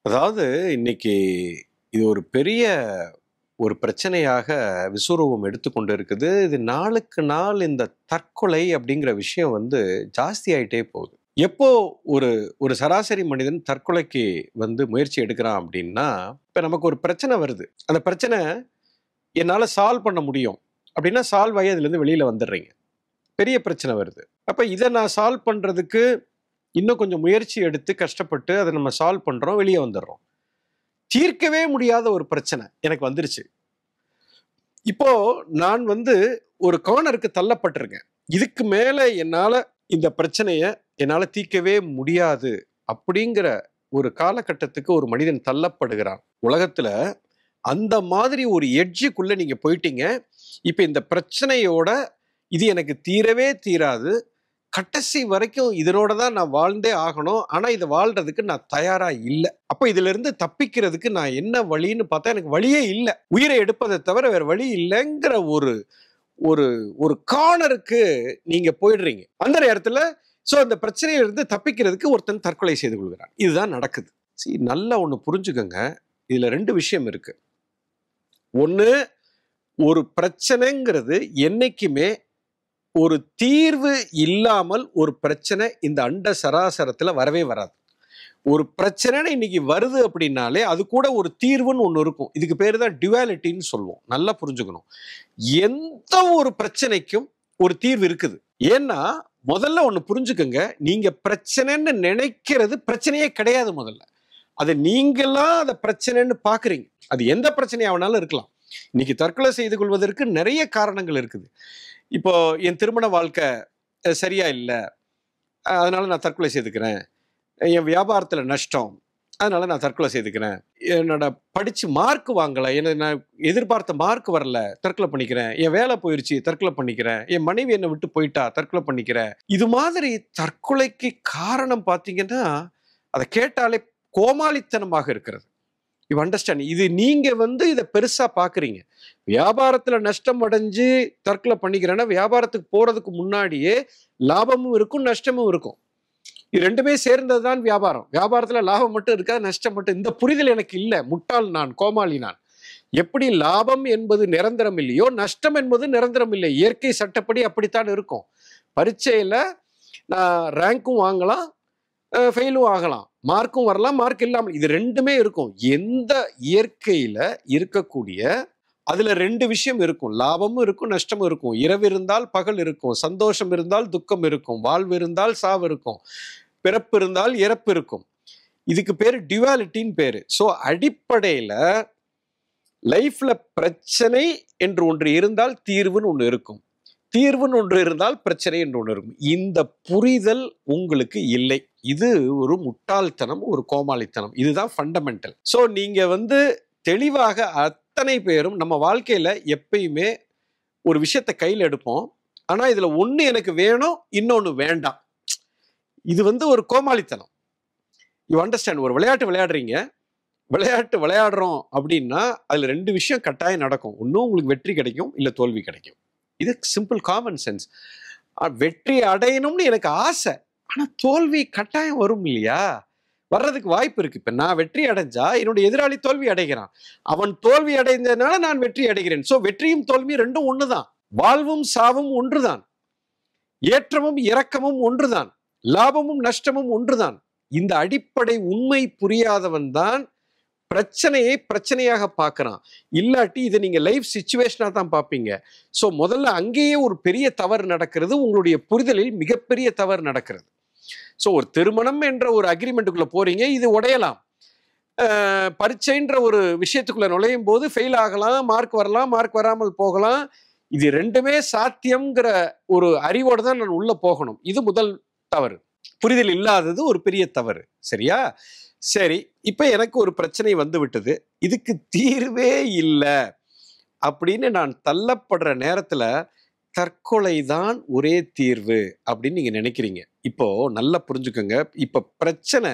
அதாவது இன்னைக்கு இது ஒரு பெரிய ஒரு பிரச்சனையாக விஸ்வரூபம் எடுத்துக்கொண்டு இருக்குது. இது நாளுக்கு நாள் இந்த தற்கொலை அப்படிங்கிற விஷயம் ஜாஸ்தி ஆயிட்டே போகுது. எப்போ ஒரு ஒரு சராசரி மனிதன் தற்கொலைக்கு முயற்சி எடுக்கிறான் அப்படின்னா, இப்ப நமக்கு ஒரு பிரச்சனை வருது. அந்த பிரச்சனை என்னால சால்வ் பண்ண முடியும் அப்படின்னா சால்வ் ஆகி அதுல இருந்து வெளியில வந்துடுறீங்க. பெரிய பிரச்சனை வருது. அப்ப இதை நான் சால்வ் பண்றதுக்கு இன்னும் கொஞ்சம் முயற்சி எடுத்து கஷ்டப்பட்டு அதை நம்ம சால்வ் பண்றோம், வெளியே வந்துடுறோம். தீர்க்கவே முடியாத ஒரு பிரச்சனை எனக்கு வந்துருச்சு. இப்போ நான் ஒரு கார்னருக்கு தள்ளப்பட்டிருக்கேன். இதுக்கு மேல என்னால இந்த பிரச்சனைய என்னால தீர்க்கவே முடியாது அப்படிங்கிற ஒரு காலகட்டத்துக்கு ஒரு மனிதன் தள்ளப்படுகிறான். உலகத்துல அந்த மாதிரி ஒரு எட்ஜுக்குள்ள நீங்க போயிட்டீங்க. இப்ப இந்த பிரச்சனையோட இது எனக்கு தீரவே தீராது, கடைசி வரைக்கும் இதனோட தான் நான் வாழ்ந்தே ஆகணும், ஆனா இதை வாழ்றதுக்கு நான் தயாரா இல்லை. அப்ப இதுல இருந்து தப்பிக்கிறதுக்கு நான் என்ன வழின்னு பார்த்தா எனக்கு வழியே இல்லை. உயிரை எடுப்பதை தவிர வேற வழி இல்லைங்கிற ஒரு ஒரு ஒரு கார்னருக்கு நீங்க போயிடுறீங்க. அந்த நேரத்துல அந்த பிரச்சனையில இருந்து தப்பிக்கிறதுக்கு ஒருத்தன் தற்கொலை செய்து கொள்கிறான். இதுதான் நடக்குது. நல்லா ஒண்ணு புரிஞ்சுக்கங்க. இதுல ரெண்டு விஷயம் இருக்கு. ஒண்ணு, ஒரு பிரச்சனைங்கிறது என்னைக்குமே ஒரு தீர்வு இல்லாமல் ஒரு பிரச்சனை இந்த அண்ட சராசரத்துல வரவே வராது. ஒரு பிரச்சனை இன்னைக்கு வருது அப்படின்னாலே அது கூட ஒரு தீர்வுன்னு ஒண்ணு இருக்கும். இதுக்கு பேரு தான் டுவாலிட்டின்னு சொல்லுவோம். நல்லா புரிஞ்சுக்கணும். எந்த ஒரு பிரச்சனைக்கும் ஒரு தீர்வு இருக்குது. ஏன்னா முதல்ல ஒண்ணு புரிஞ்சுக்கங்க, நீங்க பிரச்சனைன்னு நினைக்கிறது பிரச்சனையே கிடையாது. முதல்ல அது நீங்களா அதை பிரச்சனைன்னு பாக்குறீங்க. அது எந்த பிரச்சனையாவனாலும் இருக்கலாம். இன்னைக்கு தற்கொலை செய்து கொள்வதற்கு நிறைய காரணங்கள் இருக்குது. இப்போ என் திருமண வாழ்க்கை சரியா இல்லை, அதனால நான் தற்கொலை செய்துக்கிறேன். என் வியாபாரத்துல நஷ்டம், அதனால நான் தற்கொலை செய்துக்கிறேன். என்னோட படிச்சு மார்க் வாங்கலை, நான் எதிர்பார்த்த மார்க் வரல, தற்கொலை பண்ணிக்கிறேன். என் வேலை போயிடுச்சு, தற்கொலை பண்ணிக்கிறேன். என் மனைவி என்னை விட்டு போயிட்டா, தற்கொலை பண்ணிக்கிறேன். இது மாதிரி தற்கொலைக்கு காரணம் பார்த்தீங்கன்னா அதை கேட்டாலே கோமாளித்தனமாக இருக்கிறது. You understand? இது நீங்க இதை பெருசா பாக்குறீங்க. வியாபாரத்துல நஷ்டம் அடைஞ்சு தற்கொலை பண்ணிக்கிறேன்னா வியாபாரத்துக்கு போறதுக்கு முன்னாடியே லாபமும் இருக்கும் நஷ்டமும் இருக்கும். இது ரெண்டுமே சேர்ந்ததுதான் வியாபாரம். வியாபாரத்துல லாபம் மட்டும் இருக்காது, நஷ்டம் மட்டும். இந்த புரிதல் எனக்கு இல்லை. முட்டாள் நான், கோமாளி நான். எப்படி லாபம் என்பது நிரந்தரம் இல்லையோ நஷ்டம் என்பது நிரந்தரம் இல்லை. இயற்கை சட்டப்படி அப்படித்தான் இருக்கும். பரீட்சையில நான் ரேங்க்கும் வாங்கலாம், ஃபெயிலும் ஆகலாம், மார்க்கும் வரலாம், மார்க் இல்லாமல், இது ரெண்டுமே இருக்கும். எந்த இயற்கையில இருக்கக்கூடிய அதுல ரெண்டு விஷயம் இருக்கும். லாபமும் இருக்கும், நஷ்டமும் இருக்கும். இரவு இருந்தால் பகல் இருக்கும், சந்தோஷம் இருந்தால் துக்கம் இருக்கும், வாழ்வு இருந்தால் சாவு இருக்கும், பிறப்பு இருந்தால் இறப்பு இருக்கும். இதுக்கு பேரு டியூவாலிட்டின்னு பேரு. அடிப்படையில லைஃப்ல பிரச்சனை என்று ஒன்று இருந்தால் தீர்வுன்னு ஒன்று இருக்கும், தீர்வுன்னு ஒன்று இருந்தால் பிரச்சனை என்று ஒன்று இருக்கும். இந்த புரிதல் உங்களுக்கு இல்லை. இது ஒரு முட்டாள்தனம், ஒரு கோமாளித்தனம். இதுதான் ஃபண்டமெண்டல். நீங்க தெளிவாக அத்தனை பேரும் நம்ம வாழ்க்கையில எப்பயுமே ஒரு விஷயத்தை கையில் எடுப்போம். ஆனா இதுல ஒண்ணு எனக்கு வேணும், இன்னொன்னு வேண்டாம். இது ஒரு கோமாளித்தனம். You understand? ஒரு விளையாட்டு விளையாடுறீங்க, விளையாட்டு விளையாடுறோம் அப்படின்னா அதுல ரெண்டு விஷயம் கட்டாயம் நடக்கும். ஒன்னும் உங்களுக்கு வெற்றி கிடைக்கும், இல்ல தோல்வி கிடைக்கும். இது சிம்பிள் காமன் சென்ஸ். வெற்றி அடையணும்னு எனக்கு ஆசை, ஆனா தோல்வி கட்டாயம் வரும் இல்லையா? வர்றதுக்கு வாய்ப்பு இருக்கு. இப்ப நான் வெற்றி அடைஞ்சா என்னுடைய எதிராளி தோல்வி அடைகிறான், அவன் தோல்வி அடைந்ததுனால நான் வெற்றி அடைகிறேன். வெற்றியும் தோல்வியும் ரெண்டும் ஒண்ணுதான். வாழ்வும் சாவும் ஒன்றுதான், ஏற்றமும் இறக்கமும் ஒன்றுதான், லாபமும் நஷ்டமும் ஒன்றுதான். இந்த அடிப்படை உண்மை புரியாதவன் தான் பிரச்சனையை பிரச்சனையாக பார்க்கறான். இல்லாட்டி இதை நீங்க லைஃப் சிச்சுவேஷனா தான் பார்ப்பீங்க. முதல்ல அங்கேயே ஒரு பெரிய தவறு நடக்கிறது, உங்களுடைய புரிதலில் மிகப்பெரிய தவறு நடக்கிறது. ஒரு திருமணம் என்ற ஒரு அக்ரிமெண்ட்டுக்குள்ள போறீங்க, இது உடையலாம். பரீட்சைன்ற ஒரு விஷயத்துக்குள்ள நுழையும் போது ஃபெயில் ஆகலாம், மார்க் வரலாம், மார்க் வராமல் போகலாம். இது ரெண்டுமே சாத்தியம்ங்கிற ஒரு அறிவோடு தான் நான் உள்ள போகணும். இது முதல் தவறு. புரிதல் இல்லாதது ஒரு பெரிய தவறு. சரியா? சரி, இப்ப எனக்கு ஒரு பிரச்சனை விட்டது, இதுக்கு தீர்வே இல்லை அப்படின்னு நான் தள்ளப்படுற நேரத்துல தற்கொலை தான் ஒரே தீர்வு அப்படின்னு நீங்க நினைக்கிறீங்க. இப்போ நல்லா புரிஞ்சுக்கோங்க. இப்ப பிரச்சனை,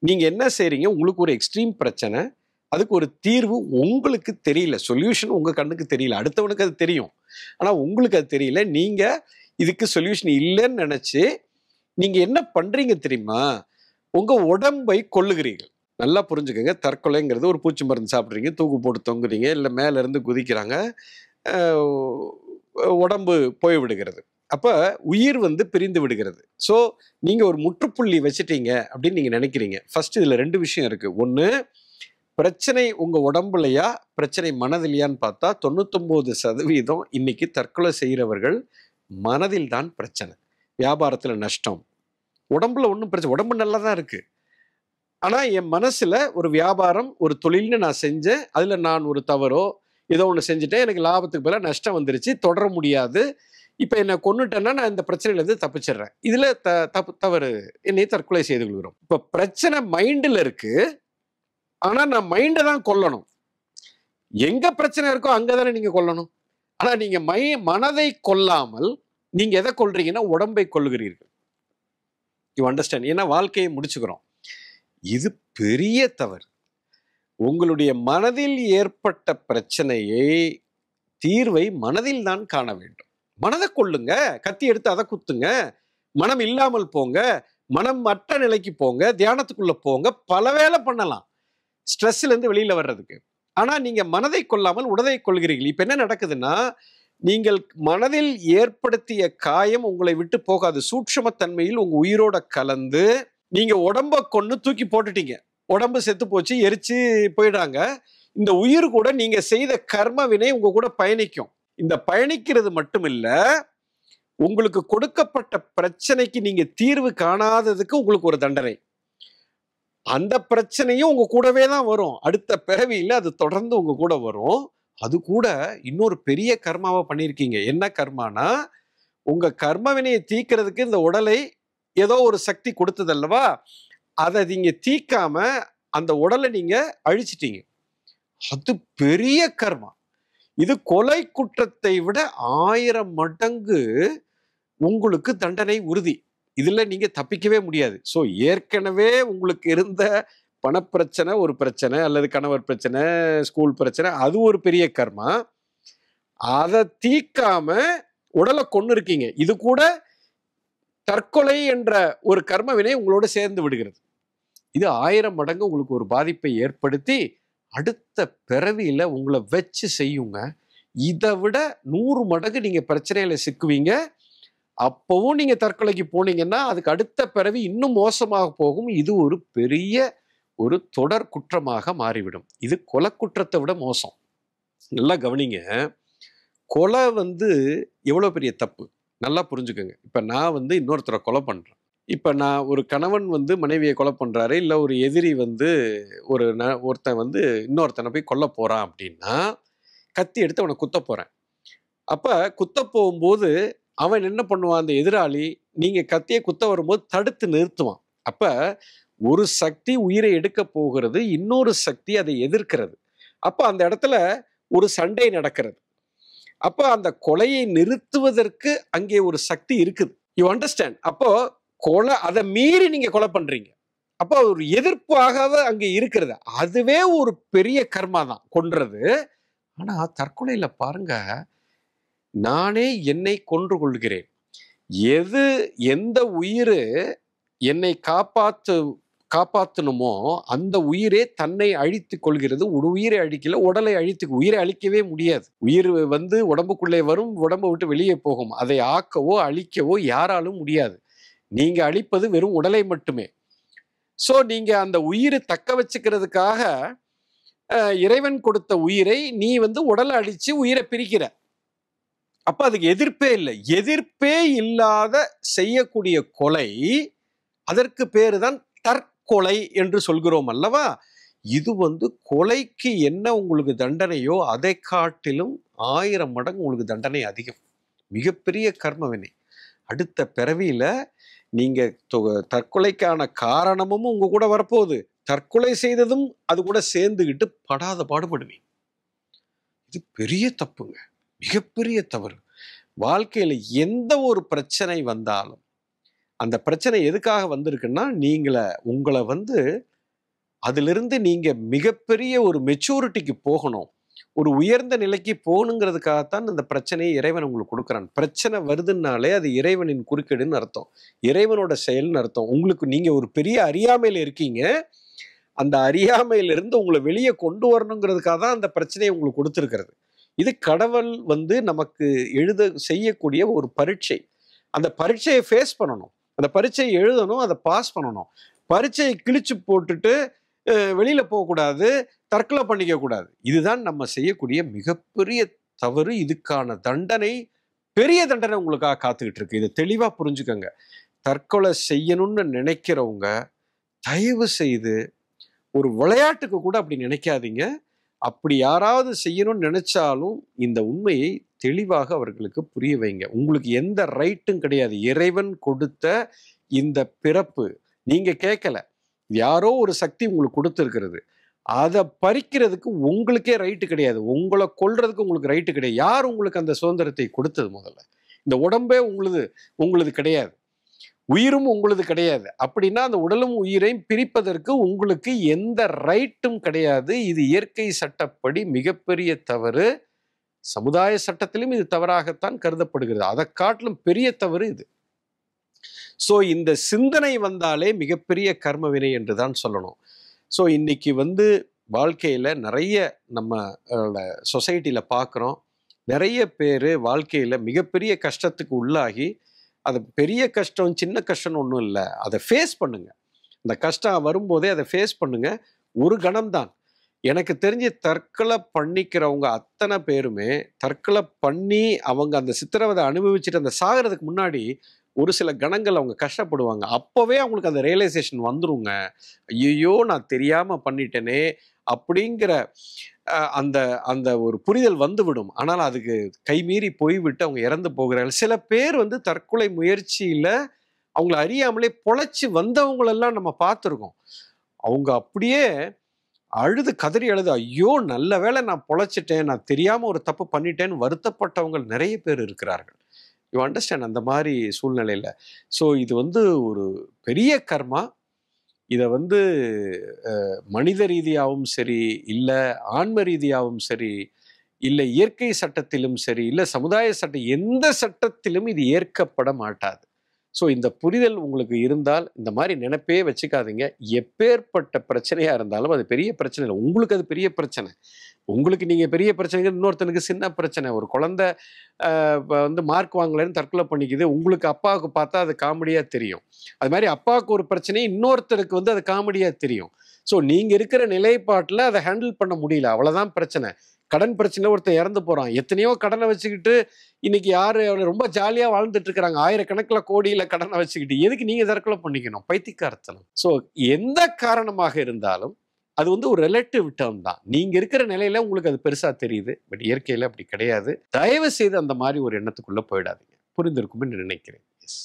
நீங்க என்ன செய்றீங்க? உங்களுக்கு ஒரு எக்ஸ்ட்ரீம் பிரச்சனை, அதுக்கு ஒரு தீர்வு உங்களுக்கு தெரியல, சொல்யூஷன் உங்க கண்ணுக்கு தெரியல, அடுத்தவனுக்கு அது தெரியும், ஆனா உங்களுக்கு அது தெரியல. நீங்க இதுக்கு சொல்யூஷன் இல்லைன்னு நினைச்சு நீங்க என்ன பண்றீங்க தெரியுமா? உங்க உடம்பை கொல்லுகிறீர்கள். நல்லா புரிஞ்சுக்கங்க. தற்கொலைங்கிறது ஒரு பூச்சி மருந்து சாப்பிட்றீங்க, தூக்கு போட்டு தொங்குறீங்க, இல்ல மேல இருந்து குதிக்கிறாங்க. அ உடம்பு போய் விடுகிறது. அப்ப உயிர் வந்து பிரிந்து விடுகிறது. ஸோ நீங்க ஒரு முற்றுப்புள்ளி வச்சுட்டீங்க அப்படின்னு நீங்க நினைக்கிறீங்க. ஃபர்ஸ்ட் இதுல 2 விஷயம் இருக்கு. ஒண்ணு, பிரச்சனை உங்க உடம்புலயா, பிரச்சனை மனதிலயான்னு பார்த்தா 99% இன்னைக்கு தற்கொலை செய்றவர்கள் மனதில் தான் பிரச்சனை. வியாபாரத்துல நஷ்டம். உடம்புல ஒண்ணும் பிரச்சனை, உடம்பு நல்லா தான் இருக்கு. ஆனா என் மனசுல ஒரு வியாபாரம், ஒரு தொழில்னு நான் செஞ்சேன். அதுல நான் ஒரு தவறோ, ஏதோ ஒண்ணு செஞ்சுட்டேன். எனக்கு லாபத்துக்கு பதிலா நஷ்டம் வந்துருச்சு. தொடர முடியாது. இப்ப என்ன கொன்னுட்டேன்னா, நான் இந்த பிரச்சனையிலேருந்து தப்பிச்சிடுறேன். இதுல தவறு. என்னை தற்கொலை செய்து கொள்கிறோம். இப்ப பிரச்சனை மைண்ட்ல இருக்கு. ஆனா நான் மைண்ட தான் கொல்லணும். எங்க பிரச்சனை இருக்கோ அங்க தானே நீங்க கொல்லணும். ஆனா நீங்க மனதை கொல்லாமல் நீங்க எதை கொல்றீங்கன்னா, உடம்பை கொல்லுகிறீர்கள். You understand? ஏன்னா வாழ்க்கையை முடிச்சுக்கிறோம். இது பெரிய தவறு. உங்களுடைய மனதில் ஏற்பட்ட பிரச்சனையை, தீர்வை மனதில் தான் காண வேண்டும். மனதை கொல்லுங்க, கத்தி எடுத்து அதை குத்துங்க, மனம் இல்லாமல் போங்க, மனம் மற்ற நிலைக்கு போங்க, தியானத்துக்குள்ள போங்க, பல வேலை பண்ணலாம் ஸ்ட்ரெஸ்ல இருந்து வெளியில வர்றதுக்கு. ஆனா நீங்க மனதை கொல்லாமல் உடலை கொள்கிறீர்கள். இப்ப என்ன நடக்குதுன்னா, நீங்கள் மனதில் ஏற்படுத்திய காயம் உங்களை விட்டு போகாது. சூட்சுமத்தன்மையில் உங்க உயிரோட கலந்து நீங்க உடம்ப கொன்னு தூக்கி போட்டுட்டீங்க. உடம்பு செத்து போச்சு, எரிச்சு போயிடாங்க. இந்த உயிர் கூட நீங்க செய்த கர்ம வினை உங்க கூட பயணிக்கும். இந்த பயணிக்கிறது மட்டும் இல்ல, உங்களுக்கு கொடுக்கப்பட்ட பிரச்சனைக்கு நீங்க தீர்வு காணாததுக்கு உங்களுக்கு ஒரு தண்டனை. அந்த பிரச்சனையும் உங்க கூடவே தான் வரும். அடுத்த பிறவியில அது தொடர்ந்து உங்க கூட வரும். அது கூட இன்னொரு பெரிய கர்மாவை பண்ணியிருக்கீங்க. என்ன கர்மானா, உங்க கர்ம வினையை தீர்க்கிறதுக்கு இந்த உடலை ஏதோ ஒரு சக்தி கொடுத்தது அல்லவா, அதை நீங்க தீக்காம அந்த உடலை நீங்க அழிச்சிட்டீங்க. அது பெரிய கர்மா. இது கொலை குற்றத்தை விட 1000 மடங்கு உங்களுக்கு தண்டனை உறுதி. இதுல நீங்க தப்பிக்கவே முடியாது. சோ ஏற்கனவே உங்களுக்கு இருந்த பணப்பிரச்சனை ஒரு பிரச்சனை, அல்லது கணவர் பிரச்சனை, ஸ்கூல் பிரச்சனை, அது ஒரு பெரிய கர்மா. அதை தீக்காம உடலை கொன்னு இருக்கீங்க. இது கூட தற்கொலை என்ற ஒரு கர்ம வினை உங்களோட சேர்ந்து விடுகிறது. இது 1000 மடங்கு உங்களுக்கு ஒரு பாதிப்பை ஏற்படுத்தி அடுத்த பிறவியில உங்களை வச்சு செய்யுங்க. இதை விட 100 மடங்கு நீங்க பிரச்சனையில சிக்குவீங்க. அப்பவும் நீங்க தற்கொலைக்கு போனீங்கன்னா அதுக்கு அடுத்த பிறவி இன்னும் மோசமாக போகும். இது ஒரு பெரிய ஒரு தொடர் குற்றமாக மாறிவிடும். இது கொலை குற்றத்தை விட மோசம். நல்லா கவனிங்க. கொலை வந்து எவ்வளவு பெரிய தப்பு நல்லா புரிஞ்சுக்கோங்க. இப்ப நான் வந்து இன்னொருத்தரை கொலை பண்றேன். இப்ப நான் ஒரு கணவன் வந்து மனைவியை கொலை பண்றாரு, இல்ல ஒரு எதிரி வந்து ஒருத்தன் வந்து இன்னொருத்தனை போய் கொல்ல போறான் அப்படின்னா, கத்தி எடுத்து அவனை குத்த போறேன். அப்ப குத்த போகும்போது அவன் என்ன பண்ணுவான், அந்த எதிராளி நீங்க கத்தியை குத்த வரும்போது தடுத்து நிறுத்துவான். அப்ப ஒரு சக்தி உயிரை எடுக்க போகிறது, இன்னொரு சக்தி அதை எதிர்க்கிறது. அப்ப அந்த இடத்துல ஒரு சண்டை நடக்கிறது. அப்ப அந்த கொலையை நிறுத்துவதற்கு அங்கே ஒரு சக்தி இருக்குது. You understand? அப்போ கொலை, அதை மீறி நீங்க கொலை பண்றீங்க. அப்போ ஒரு எதிர்ப்பாக அங்கே இருக்கிறது. அதுவே ஒரு பெரிய கர்மா தான் கொன்றது. ஆனா தற்கொலையில பாருங்க, நானே என்னை கொன்று கொள்கிறேன். எந்த உயிர் என்னை காப்பாற்றணுமோ அந்த உயிரே தன்னை அழித்துக் கொள்கிறது. ஒரு உயிரை அழிக்கல, உடலை உயிரை அழிக்கவே முடியாது. உயிர் வந்து உடம்புக்குள்ளே வரும், உடம்பை விட்டு வெளியே போகும். அதை ஆக்கவோ அழிக்கவோ யாராலும் முடியாது. நீங்க அழிப்பது வெறும் உடலை மட்டுமே. சோ நீங்க அந்த உயிரை தக்க வச்சுக்கிறதுக்காக இறைவன் கொடுத்த உயிரை நீ வந்து உடலை அழிச்சு உயிரை பிரிக்கிற. அப்ப அதுக்கு எதிர்ப்பே இல்லை. எதிர்ப்பே இல்லாத செய்யக்கூடிய கொலை, அதற்கு பேருதான் தற்கொலை என்று சொல்கிறோம் அல்லவா. இது வந்து கொலைக்கு என்ன உங்களுக்கு தண்டனையோ அதை காட்டிலும் 1000 மடங்கு உங்களுக்கு தண்டனை அதிகம். மிகப்பெரிய கர்மவினை. அடுத்த பிறவியில நீங்க தற்கொலைக்கான காரணமும் உங்க கூட வரப்போகுது, தற்கொலை செய்ததும் அது கூட சேர்ந்துகிட்டு படாத பாடுபடுவீங்க. இது பெரிய தப்புங்க, மிகப்பெரிய தவறு. வாழ்க்கையில எந்த ஒரு பிரச்சனை வந்தாலும் அந்த பிரச்சனை எதுக்காக வந்திருக்குன்னா, உங்களை வந்து அதிலிருந்து நீங்க மிகப்பெரிய ஒரு மெச்சூரிட்டிக்கு போகணும், ஒரு உயர்ந்த நிலைக்கு போகணுங்கிறதுக்காகத்தான் இந்த பிரச்சனையை இறைவன் உங்களுக்கு கொடுக்குறான். பிரச்சனை வருதுன்னாலே அது இறைவனின் குறுக்கீடுன்னு அர்த்தம், இறைவனோட செயல்னு அர்த்தம். நீங்க ஒரு பெரிய அறியாமையில இருக்கீங்க. அந்த அறியாமையிலிருந்து உங்களை வெளியே கொண்டு வரணுங்கிறதுக்காக தான் அந்த பிரச்சனையை உங்களுக்கு கொடுத்துருக்கிறது. இது கடவுள் வந்து நமக்கு செய்யக்கூடிய ஒரு பரீட்சை. அந்த பரீட்சையை ஃபேஸ் பண்ணணும், அந்த பரீட்சையை எழுதணும், அதை பாஸ் பண்ணணும். பரீட்சையை கிழிச்சு போட்டுட்டு வெளியில போகக்கூடாது, தற்கொலை பண்ணிக்க கூடாது. இதுதான் நம்ம செய்யக்கூடிய மிகப்பெரிய தவறு. இதுக்கான தண்டனை, பெரிய தண்டனை உங்களுக்காக காத்துக்கிட்டு இருக்கு. இதை தெளிவா புரிஞ்சுக்கங்க. தற்கொலை செய்யணும்னு நினைக்கிறவங்க தயவு செய்து ஒரு விளையாட்டுக்கு கூட அப்படி நினைக்காதீங்க. அப்படி யாராவது செய்யணும்னு நினைச்சாலும் இந்த உண்மையை தெளிவாக அவர்களுக்கு புரிய வைங்க. உங்களுக்கு எந்த ரைட்டும் கிடையாது. இறைவன் கொடுத்த இந்த பிறப்பு நீங்க கேட்கல, யாரோ ஒரு சக்தி உங்களுக்கு கொடுத்துருக்கிறது. அதை பறிக்கிறதுக்கு உங்களுக்கே ரைட்டு கிடையாது. உங்களை கொல்றதுக்கு உங்களுக்கு ரைட்டு கிடையாது. யார் உங்களுக்கு அந்த சுதந்திரத்தை கொடுத்தது? முதல்ல இந்த உடம்பே உங்களுது கிடையாது, உயிரும் உங்களது கிடையாது. அப்படின்னா அந்த உடலும் உயிரையும் பிரிப்பதற்கு உங்களுக்கு எந்த ரைட்டும் கிடையாது. இது இயற்கை சட்டப்படி மிகப்பெரிய தவறு. சமுதாய சட்டத்திலும் இது தவறாகத்தான் கருதப்படுகிறது. அதை காட்டிலும் பெரிய தவறு இது. ஸோ இந்த சிந்தனை வந்தாலே மிகப்பெரிய கர்ம வினை என்று தான் சொல்லணும். ஸோ இன்னைக்கு வந்து வாழ்க்கையில் நிறைய நம்ம சொசைட்டியில் பார்க்குறோம். நிறைய பேர் வாழ்க்கையில் மிகப்பெரிய கஷ்டத்துக்கு உள்ளாகி, அது பெரிய கஷ்டம் சின்ன கஷ்டம்னு ஒன்றும் இல்லை, அதை ஃபேஸ் பண்ணுங்க. அந்த கஷ்டம் வரும்போதே அதை ஃபேஸ் பண்ணுங்க. ஒரு கணம்தான். எனக்கு தெரிஞ்சு தற்கொலை பண்ணிக்கிறவங்க அத்தனை பேருமே தற்கொலை பண்ணி அவங்க அந்த சித்திரவதை அனுபவிச்சுட்டு அந்த சாகிறதுக்கு முன்னாடி ஒரு சில கணங்கள் அவங்க கஷ்டப்படுவாங்க. அப்போவே அவங்களுக்கு அந்த ரியலைசேஷன் வந்துருங்க. ஐயோ நான் தெரியாமல் பண்ணிட்டேனே அப்படிங்கிற அந்த அந்த ஒரு புரிதல் வந்துவிடும். ஆனால் அதுக்கு கைமீறி போய்விட்டு அவங்க இறந்து போகிறார்கள். சில பேர் வந்து தற்கொலை முயற்சியில் அவங்கள அறியாமலே பொழைச்சி வந்தவங்களெல்லாம் நம்ம பார்த்துருக்கோம். அவங்க அப்படியே அழுது கதறி அழுது, ஐயோ நல்ல வேளை நான் பொழைச்சிட்டேன், நான் தெரியாமல் ஒரு தப்பு பண்ணிட்டேன்னு வருத்தப்பட்டவங்க நிறைய பேர் இருக்கிறார்கள். You understand? அந்த மாதிரி சூழ்நிலையில். ஸோ இது வந்து ஒரு பெரிய கர்மா. இதை வந்து மனித ரீதியாகவும் சரி, இல்லை ஆன்ம ரீதியாகவும் சரி, இல்லை இயற்கை சட்டத்திலும் சரி, இல்லை சமுதாய சட்டம், எந்த சட்டத்திலும் இது ஏற்கப்பட மாட்டாது. ஸோ இந்த புரிதல் உங்களுக்கு இருந்தால் இந்த மாதிரி நினைப்பே வச்சுக்காதீங்க. எப்பேற்பட்ட பிரச்சனையாக இருந்தாலும் அது பெரிய பிரச்சனை இல்லை. உங்களுக்கு அது பெரிய பிரச்சனை. உங்களுக்கு நீங்கள் பெரிய பிரச்சனைங்க, இன்னொருத்தனுக்கு சின்ன பிரச்சனை. ஒரு குழந்தை வந்து மார்க் வாங்கலைன்னு தற்கொலை பண்ணிக்குது. உங்களுக்கு அப்பாவுக்கு பார்த்தா அது காமெடியாக தெரியும். அது மாதிரி அப்பாவுக்கு ஒரு பிரச்சனை இன்னொருத்தருக்கு வந்து அது காமெடியாக தெரியும். ஸோ நீங்கள் இருக்கிற நிலைப்பாட்டில் அதை ஹேண்டில் பண்ண முடியல, அவ்வளோதான் பிரச்சனை. கடன் பிரச்சனை, ஒருத்தர் இறந்து போகிறான். எத்தனையோ கடனை வச்சுக்கிட்டு இன்னைக்கு யார் ரொம்ப ஜாலியாக வாழ்ந்துட்டு இருக்கிறாங்க. ஆயிரக்கணக்கில் கோடியில் கடனை வச்சுக்கிட்டு எதுக்கு நீங்கள் தற்கொலை பண்ணிக்கணும்? பைத்தியக்காரத்தனம். ஸோ எந்த காரணமாக இருந்தாலும் அது வந்து ஒரு ரிலேட்டிவ் டேர்ம் தான். நீங்க இருக்கிற நிலையில உங்களுக்கு அது பெருசா தெரியுது, பட் இயற்கையில அப்படி கிடையாது. தயவு செய்து அந்த மாதிரி ஒரு எண்ணத்துக்குள்ள போயிடாதீங்க. புரிந்திருக்கும்னு நினைக்கிறேன். எஸ்.